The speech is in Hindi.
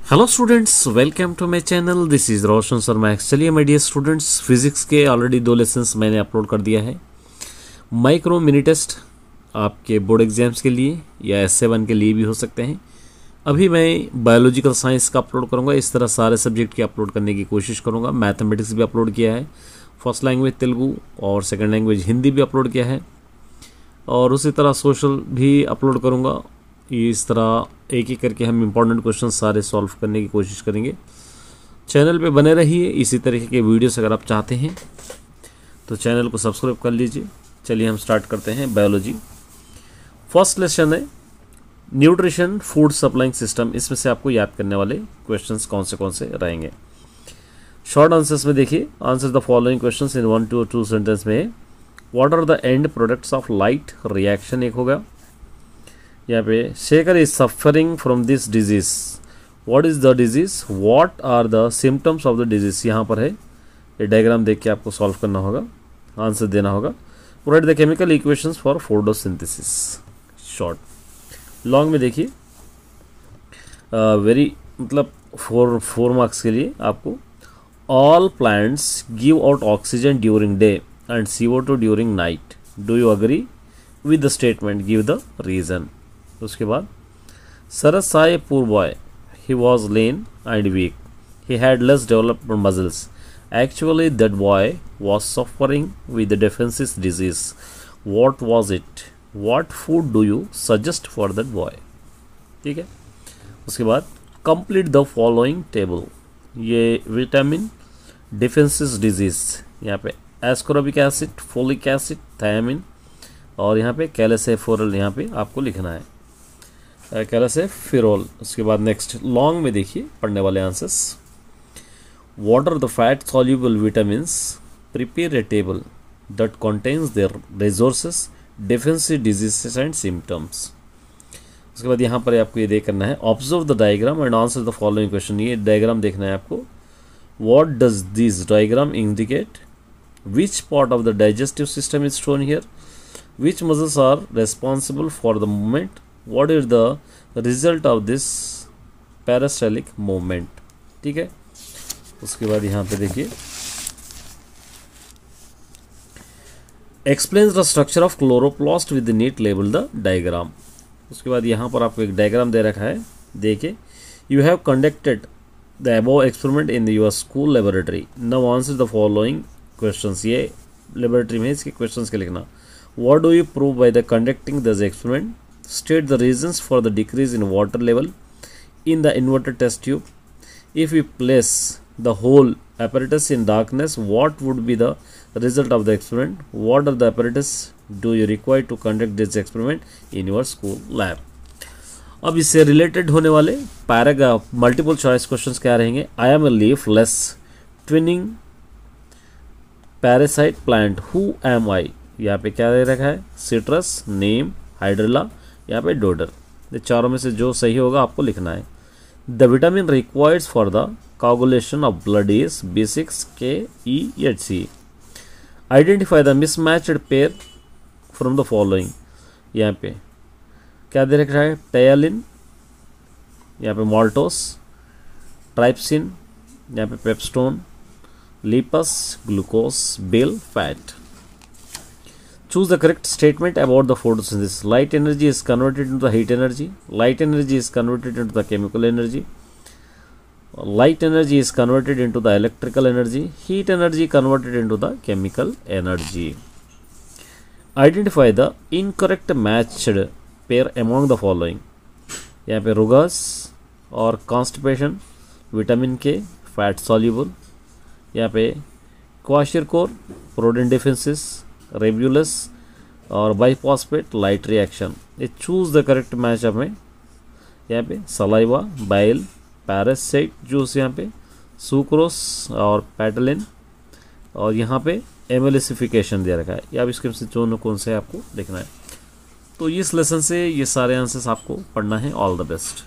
Hello students, welcome to my channel. This is Roshan Sharma. चलिए माय डियर स्टूडेंट्स, फिजिक्स के ऑलरेडी 2 लेसन्स मैंने अपलोड कर दिया है। माइक्रो मिनी टेस्ट आपके बोर्ड एग्जाम्स के लिए या S7 के लिए भी हो सकते हैं। अभी मैं बायोलॉजिकल साइंस का अपलोड करूंगा। इस तरह सारे सब्जेक्ट की अपलोड करने की कोशिश करूंगा। मैथमेटिक्स भी अपलोड किया है, फर्स्ट लैंग्वेज तेलुगु और सेकेंड लैंग्वेज हिंदी भी अपलोड किया है, और उसी तरह सोशल भी अपलोड करूंगा। इस तरह एक एक करके हम इम्पोर्टेंट क्वेश्चन सारे सॉल्व करने की कोशिश करेंगे। चैनल पे बने रहिए। इसी तरीके के वीडियोस अगर आप चाहते हैं तो चैनल को सब्सक्राइब कर लीजिए। चलिए हम स्टार्ट करते हैं बायोलॉजी। फर्स्ट लेसन है न्यूट्रिशन फूड सप्लाइंग सिस्टम। इसमें से आपको याद करने वाले क्वेश्चंस कौन से रहेंगे। शॉर्ट आंसर्स में देखिए, answer the following questions in 1 to 2 sentence में। What are the end products of light reaction, एक होगा। यहाँ पे Shekhar is suffering from this disease. What is the disease, what are the symptoms of the disease, यहाँ पर है। ये डायग्राम देख के आपको सॉल्व करना होगा, आंसर देना होगा। Provide the chemical equations for photosynthesis. Short. Long में देखिए, वेरी मतलब 4 मार्क्स के लिए आपको all plants give out oxygen during day and CO2 during night. Do you agree with the statement, give the reason. उसके बाद सरस saw a poor boy. He was lean and weak. He had less developed muscles. Actually, that boy was suffering with the defensive disease. What was it? What food do you suggest for that boy? ठीक है। उसके बाद complete the following table. ये विटामिन डिफेंसिव डिजीज, यहाँ पे ascorbic acid, folic acid, thiamine, और यहाँ पे कैल्सिफेरॉल यहाँ पे आपको लिखना है, कैल्सिफेरॉल। उसके बाद नेक्स्ट लॉन्ग में देखिए पढ़ने वाले answers. What are the fat soluble vitamins, prepare a table that contains their resources, defensive diseases and symptoms. उसके बाद यहाँ पर आपको ये देख करना है, observe the diagram and answer the following question. ये डायग्राम देखना है आपको। What does this diagram indicate, which part of the digestive system is shown here, which muscles are responsible for the movement, what is the result of this peristaltic movement। ठीक है। उसके बाद यहाँ पे देखिए, explains the structure of chloroplast with the neat label the diagram। उसके बाद यहाँ पर आपको एक डायग्राम दे रखा है, देखिए। you have conducted the above experiment in your school laboratory, now answer the following questions। ये लेबोरेटरी में इसके क्वेश्चंस के लिखना। What do you prove by the conducting this experiment? State the reasons for the decrease in water level in the inverted test tube. If we place the whole apparatus in darkness, what would be the result of the experiment? What are the apparatus do you require to conduct this experiment in your school lab? अब इससे रिलेटेड होने वाले पैराग्राफ मल्टीपल चॉइस क्वेश्चंस क्या रहेंगे। I am a leafless twinning parasite plant. Who am I? यहाँ पे क्या दे रखा है, सिट्रस, नीम, हाइड्रिला, यहाँ पे डोडर। ये चारों में से जो सही होगा आपको लिखना है। The vitamin required for the coagulation of blood is B6, K, E, HC। Identify the mismatched pair from the following. यहाँ पे क्या दे रखा है, टेलिन, यहाँ पे मॉल्टोस, ट्राइप्सिन, यहाँ पे peptone, lipase, glucose, bile fat. Choose the correct statement about the photosynthesis. Light energy is converted into the heat energy. Light energy is converted into the chemical energy. Light energy is converted into the electrical energy. Heat energy converted into the chemical energy. Identify the incorrect matched pair among the following. यहाँ पे रुगस और constipation, vitamin K, fat soluble, यहाँ पे क्वाशिरकोर, प्रोटीन डिफेंसिस, रेब्यूलस और बाइफॉस्फेट लाइट रिएक्शन। ये चूज द करेक्ट मैच हमें यहाँ पे सलाइवा, बाइल, पैरासाइट जूस, यहाँ पे सुक्रोस और पैटलिन, और यहाँ पे एमएलिसिफिकेशन दे रखा है। या अब इसके से जो कौन से आपको देखना है। तो इस लेसन से ये सारे आंसर्स आपको पढ़ना है। All the best.